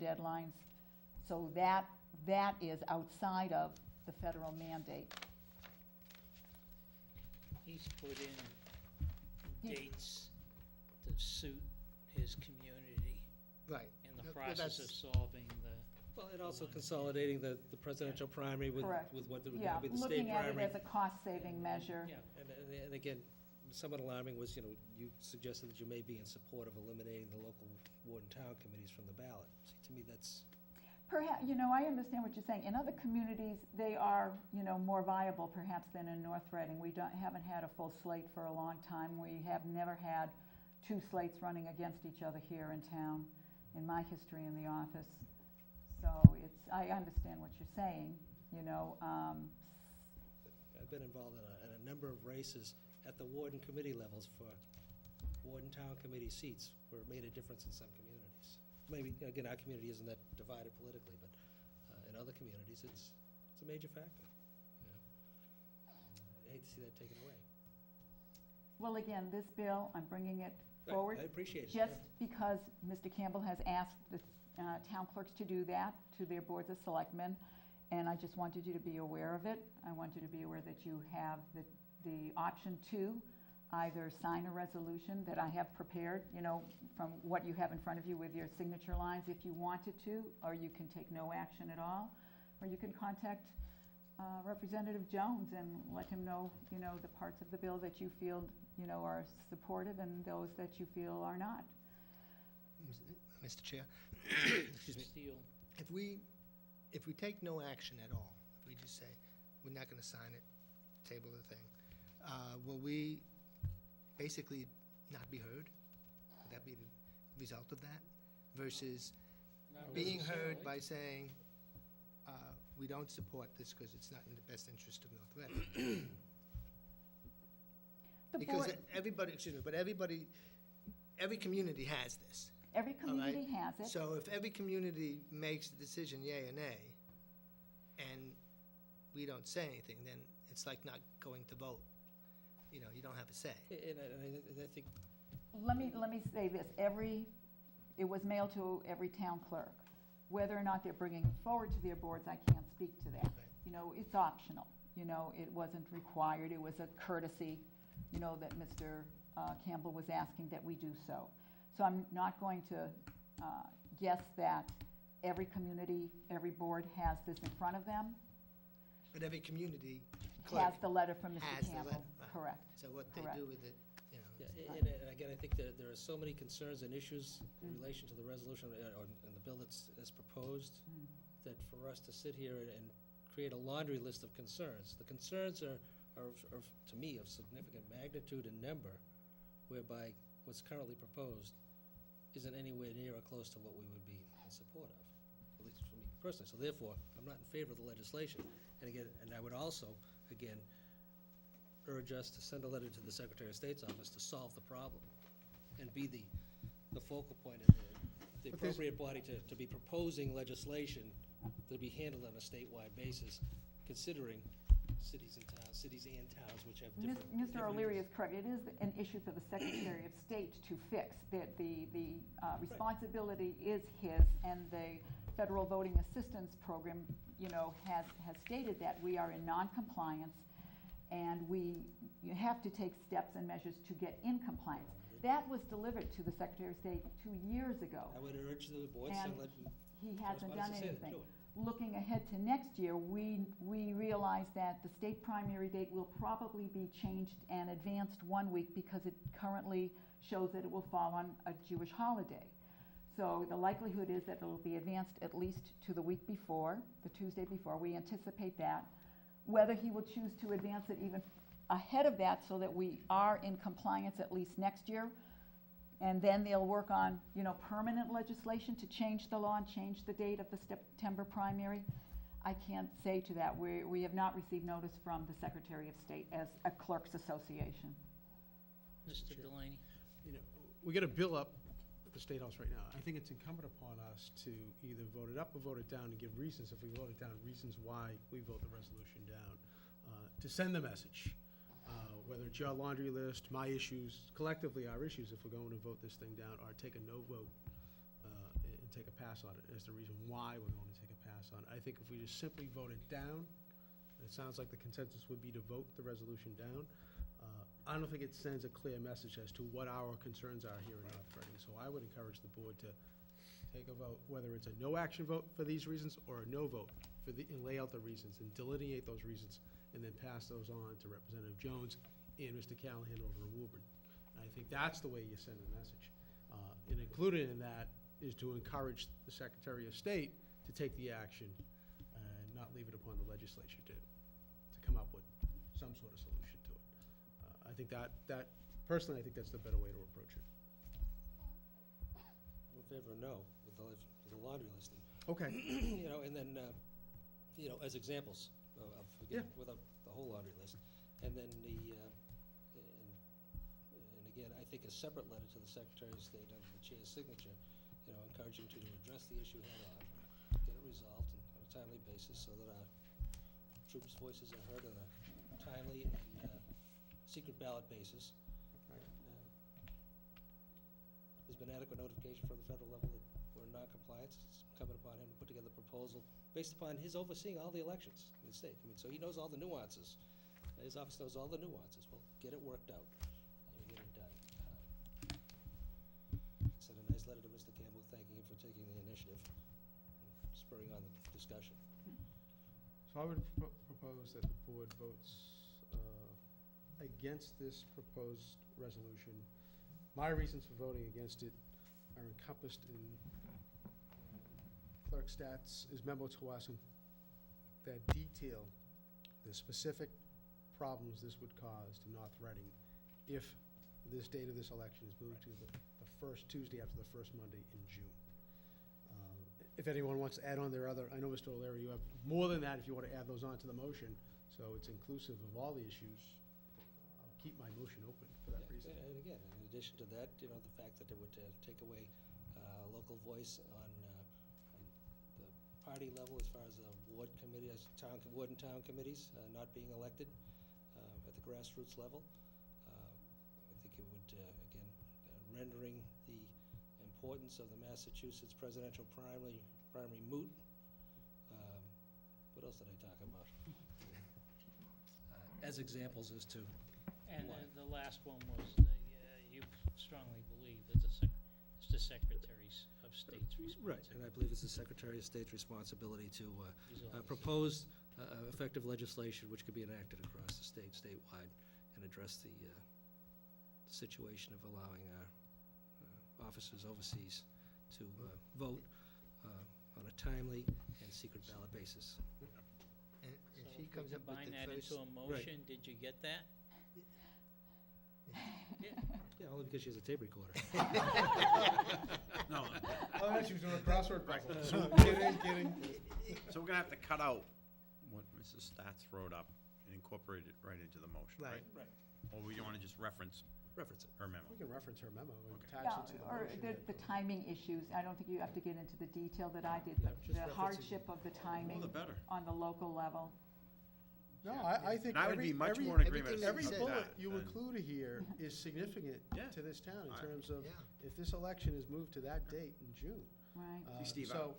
deadlines. So that is outside of the federal mandate. He's put in Yeah. dates to suit his community Right. in the Well, process of that's- solving the, Well, and also consolidating the presidential primary with Correct. what would Yeah, now be the state looking at it primary. as a cost-saving measure. Yeah, and again, somewhat alarming was, you know, you suggested that you may be in support of eliminating the local ward and town committees from the ballot. See, to me, that's, Perhaps, you know, I understand what you're saying. In other communities, they are, you know, more viable perhaps than in North Reading. We haven't had a full slate for a long time. We have never had two slates running against each other here in town in my history in the office. So I understand what you're saying, you know. I've been involved in a number of races at the ward and committee levels for ward and town committee seats where it made a difference in some communities. Maybe, again, our community isn't that divided politically, but in other communities, it's a major factor. You know. I hate to see that taken away. Well, again, this bill, I'm bringing it Right, forward I appreciate it. just because Mr. Campbell has asked the town clerks to do that to their boards of selectmen, and I just wanted you to be aware of it. I want you to be aware that you have the option to either sign a resolution that I have prepared, you know, from what you have in front of you with your signature lines if you wanted to, or you can take no action at all, or you can contact Representative Jones and let him know, you know, the parts of the bill that you feel, you know, are supportive and those that you feel are not. Mr. Chair, excuse me, steel. if we take no action at all, if we just say, we're not gonna sign it, table the thing, will we basically not be heard? Would that be the result of that? Versus Not being heard necessarily. by saying, we don't support this because it's not in the best interest of North Reading? The Because board, everybody, excuse me, but every community has this. every community has it. So if every community makes a decision, yea or nay, and we don't say anything, then it's like not going to vote. You know, you don't have a say. And I think, Let me say this, it was mailed to every town clerk. Whether or not they're bringing it forward to their boards, I can't speak to that. Right. You know, it's optional, you know, it wasn't required, it was a courtesy, you know, that Mr. Campbell was asking that we do so. So I'm not going to guess that every community, every board has this in front of them, But every community clerk has the letter from has Mr. the Campbell, letter, right. correct. So what they Correct. do with it, you know. yeah, and again, I think that there are so many concerns and issues in relation to the resolution or in the bill that's proposed, that for us to sit here and create a laundry list of concerns, the concerns are, to me, of significant magnitude and number, whereby what's currently proposed isn't anywhere near or close to what we would be in support of, at least for me personally. So therefore, I'm not in favor of the legislation. And again, and I would also, again, urge us to send a letter to the Secretary of State's office to solve the problem and be the focal point and the But there's- appropriate body to be proposing legislation to be handled on a statewide basis, considering cities and towns which have different. Mr. different O'Leary is interests. correct. It is an issue for the Secretary of State to fix. That the responsibility is his, and the Federal Voting Assistance Program, you know, has stated that we are in non-compliance, and you have to take steps and measures to get in compliance. That was delivered to the Secretary of State 2 years ago. I would urge the board And to let. he hasn't done correspondence to say that, anything. do it. Looking ahead to next year, we realize that the state primary date will probably be changed and advanced 1 week because it currently shows that it will fall on a Jewish holiday. So the likelihood is that it will be advanced at least to the week before, the Tuesday before. We anticipate that. Whether he will choose to advance it even ahead of that so that we are in compliance at least next year, and then they'll work on, you know, permanent legislation to change the law and change the date of the September primary. I can't say to that. We have not received notice from the Secretary of State as a clerks association. Mr. Delaney? You know, we got a bill up at the State House right now. I think it's incumbent upon us to either vote it up or vote it down and give reasons, if we vote it down, reasons why we vote the resolution down, to send the message. Whether it's your laundry list, my issues, collectively our issues, if we're going to vote this thing down, or take a no vote in to take a pass on it, as the reason why we're going to take a pass on it. I think if we just simply vote it down, and it sounds like the consensus would be to vote the resolution down, I don't think it sends a clear message as to what our concerns are here in North Reading. So I would encourage the board to take a vote, whether it's a no action vote for these reasons or a no vote for the, and lay out the reasons and delineate those reasons, and then pass those on to Representative Jones and Mr. Callahan over in Woburn. And I think that's the way you send a message. And included in that is to encourage the Secretary of State to take the action and not leave it upon the legislature to come up with some sort of solution to it. I think personally, I think that's the better way to approach it. I'm in favor of no, with the laundry list. Okay. You know, and then, you know, as examples of, Yeah. again, without the whole laundry list. And then and again, I think a separate letter to the Secretary of State under the chair's signature, you know, encouraging to address the issue head on, get it resolved on a timely basis so that our troops' voices are heard on a timely and secret ballot basis. Right. There's been adequate notification from the federal level that we're in non-compliance. It's incumbent upon him to put together a proposal based upon his overseeing all the elections in the state. I mean, so he knows all the nuances. His office knows all the nuances. Well, get it worked out and get it done. Sent a nice letter to Mr. Campbell thanking him for taking the initiative and spurring on the discussion. So I would propose that the board votes against this proposed resolution. My reasons for voting against it are encompassed in Clerk Stats' memo to us that detail the specific problems this would cause to North Reading if this date of this election is moved to the first Tuesday after the first Monday in June. If anyone wants to add on their other, I know, Mr. O'Leary, you have more than that if you want to add those on to the motion, so it's inclusive of all the issues. I'll keep my motion open for that reason. And again, in addition to that, you know, the fact that it would take away local voice on the party level as far as ward committee, ward and town committees not being elected at the grassroots level. I think it would, again, rendering the importance of the Massachusetts presidential primary moot. What else did I talk about? As examples as to And why. the last one was, you strongly believe that it's the Secretaries of State's Right, responsibility. and I believe it's the Secretary of State's responsibility to Resolve. propose effective legislation which could be enacted across the state, statewide, and address the situation of allowing our officers overseas to vote on a timely and secret ballot basis. And So she if we comes up with combine the that first. into a motion, did you get that? Yeah, only because she has a tape recorder. No, Oh, she was doing a crossword puzzle. Kidding. so we're gonna have to cut out what Mrs. Stats wrote up and incorporate it right into the motion, right? Right. Or we want to just reference Reference it. her memo? We can reference her memo and Okay. attach Yeah, it to the or motion. the timing issues, I don't think you have to get into the detail that I did, Yeah, but just the referencing- hardship of the Well, timing the better. on the local level. No, I think And I would every, be much every, more in agreement everything with every that bullet that you than- include here is significant Yeah. to this town in I- terms of, Yeah. if this election is moved to that date in June. Right. Steve, So,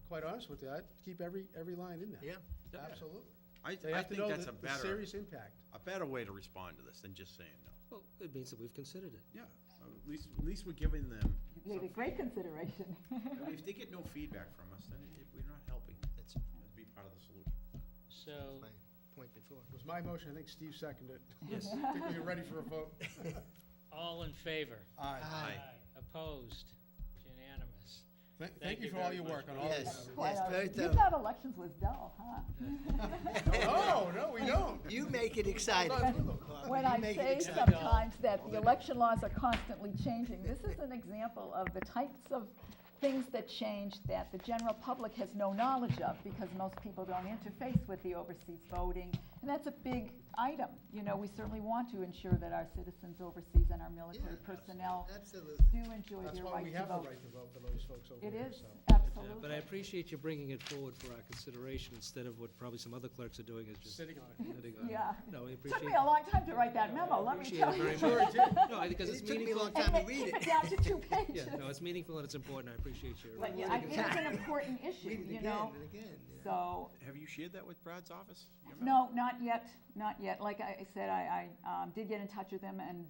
quite honest with you, I'd keep every line in there. Yeah. Yeah. Absolutely. I They have to think know that's the serious impact. a better way to respond to this than just saying no. Well, it means that we've considered it. Yeah, at least we're giving them, You gave it great consideration. I mean, if they get no feedback from us, then we're not helping. That's That'd be part of the solution. So, my point before. It was my motion, I think Steve seconded it. Yes. I think we are ready for a vote. all in favor? Aye. Aye. Opposed? Unanimous. Thank you for all your work on all Yes. this. Quite Yes, honest. very You thorough. thought elections was dull, huh? No, we don't. You make it exciting. When You I make it say exciting. sometimes that the election laws are constantly changing, this is an example of the types of things that change that the general public has no knowledge of because most people don't interface with the overseas voting. And that's a big item. You know, we certainly want to ensure that our citizens overseas and our military Yeah, personnel Absolutely. do enjoy That's their why right we to have the vote. right to vote for those folks over It there, is, so. absolutely. Absolutely. But I appreciate you bringing it forward for our consideration instead of what probably some other clerks are doing, is just Sitting on it. sitting on it. Yeah. No, we Took appreciate. me a long time to write that memo, let me Appreciate tell it you. very Sure much. it did. No, because it's It took me a meaningful. long time to read Keep it. it down to 2 pages. Yeah, no, it's meaningful and it's important. I appreciate your. But yeah, I think it's an important issue, Read it you again know? and again, you know. So, Have you shared that with Brad's office? Your memo? no, not yet, not yet. Like I said, I did get in touch with him, and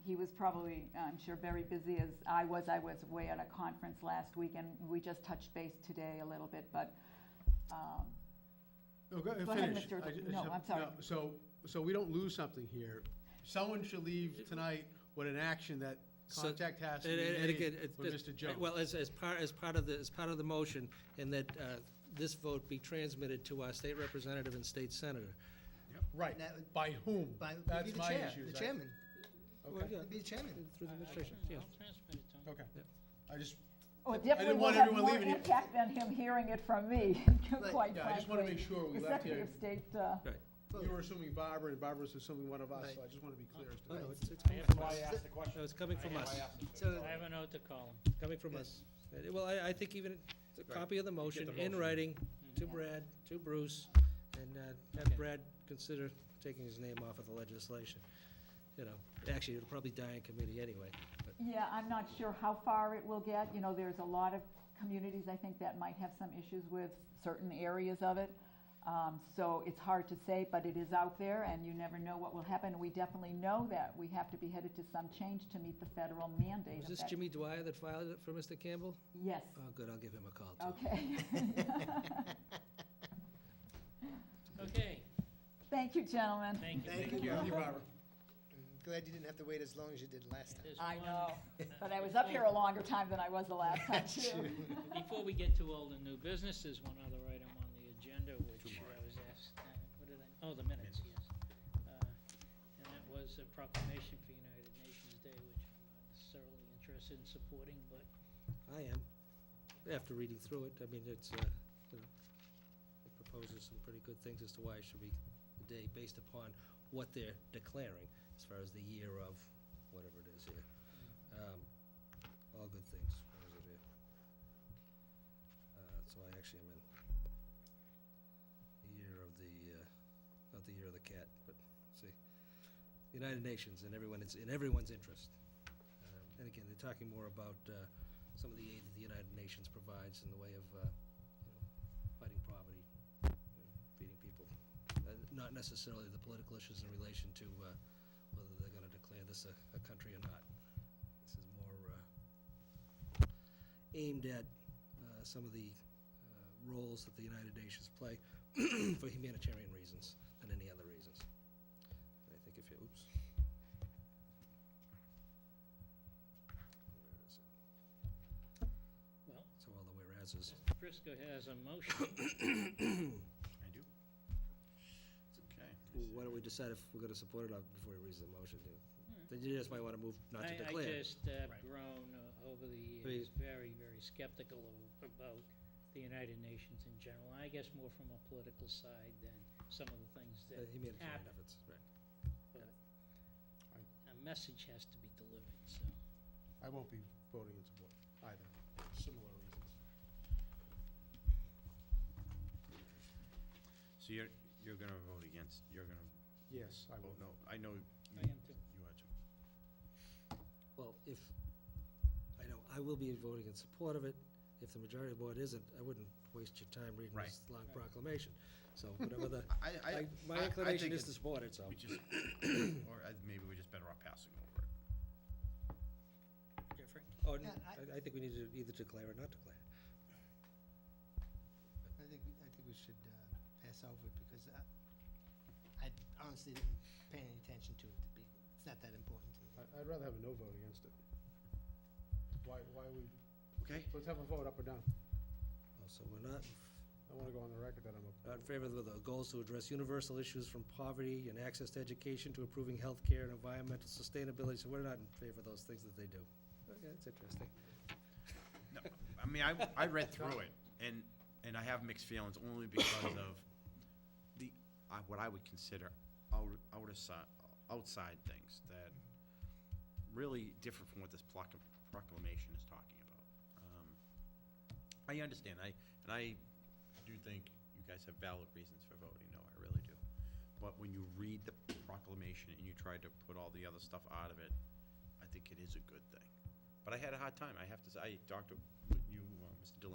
he was probably, I'm sure, very busy as I was. I was away at a conference last week, and we just touched base today a little bit, but, No, go Go ahead, finish. Mr. I ju- No, so- I'm sorry. no, So we don't lose something here. Someone should leave tonight with an action that So- contact has to And be again, made it- with it- Mr. Jones. Well, as part of the motion, and that this vote be transmitted to our state representative and state senator. Right, That would- by whom? By, would That's be the my chair, issue. the is that- chairman, Well, Okay, yeah, would be the chairman. through the administration, yes. I'll transmit it to him. okay. Yeah. I just, well, it I definitely didn't will want have everyone more leaving it- impact than him hearing it from me, quite yeah, I just wanna frankly. make sure we The left Secretary here. of State, we were assuming Barbara, and Barbara was assuming one of us, so Right. I just wanna be clear as to Oh, that. no, it's I coming have from no- us. No, it's coming from us. So, I have a note to call him. Coming from us. Well, I think even a copy of the motion the in motion. writing to Yeah. Brad, to Bruce, and Okay. have Brad consider taking his name off of the legislation. You know, actually, it'll probably die in committee anyway, but. Yeah, I'm not sure how far it will get. You know, there's a lot of communities, I think, that might have some issues with certain areas of it. So it's hard to say, but it is out there, and you never know what will happen. We definitely know that we have to be headed to some change to meet the federal mandate Was of this that. Jimmy Dwyer that filed it for Mr. Campbell? Yes, Oh, good, I'll give him a call, too. okay. Okay, Thank you, gentlemen. thank you. Thank Thank you, Barbara. I'm glad you didn't have to wait as long as you did last time. There's I one- know, but I was up here a longer time than I was the last time, too. Before we get to all the new business, there's one other item on the agenda, which I was asked, what did I, oh, the minutes, yes. And that was a proclamation for United Nations Day, which I'm not necessarily interested in supporting, but I am, after reading through it. I mean, it's, you know, it proposes some pretty good things as to why it should be the day based upon what they're declaring as far as the year of whatever it is here. All good things. Where is it here? So I actually am in the year of the, not the year of the cat, but, see, the United Nations and in everyone's interest. And again, they're talking more about some of the aid that the United Nations provides in the way of, you know, fighting poverty, you know, feeding people. Not necessarily the political issues in relation to whether they're gonna declare this a country or not. This is more aimed at some of the roles that the United Nations play for humanitarian reasons than any other reasons. And I think if you, oops. Where is it? Well, So all the whereases. Mr. Prisco has a motion. I do. Okay. Why don't we decide if we're gonna support it or before he reads the motion? Then you just might wanna move not to I declare. just have grown over the years very, very skeptical about the United Nations in general. I guess more from a political side than some of the things that Humanitarian happen. efforts, right. But a message has to be delivered, so. I won't be voting in support either, similar reasons. So you're gonna vote against, you're gonna Yes, I will. vote no. I know I am too. you are too. Well, if, I know, I will be voting in support of it. If the majority of the board isn't, I wouldn't waste your time reading Right. this long proclamation. So whatever the, my I inclination think is to support it, so. We just, or maybe we're just better off passing over it. Jeffrey? Oh, Yeah, I think we need to either declare or not declare. I think we should pass over it because I honestly didn't pay any attention to it. It's not that important to me. I'd rather have a no vote against it. Why we, Okay. let's have a vote up or down. Oh, so we're not, I wanna go on the record that I'm not in favor of the goals to address universal issues from poverty and access to education to improving healthcare and environmental sustainability. So we're not in favor of those things that they do. Okay, that's interesting. No, I mean, I read through it, and I have mixed feelings only because of the, what I would consider outside things that really differ from what this proclamation is talking about. I understand, and I do think you guys have valid reasons for voting, no, I really do. But when you read the proclamation and you try to put all the other stuff out of it, I think it is a good thing. But I had a hard time, I have to say, I talked to you, Mr. Delaney,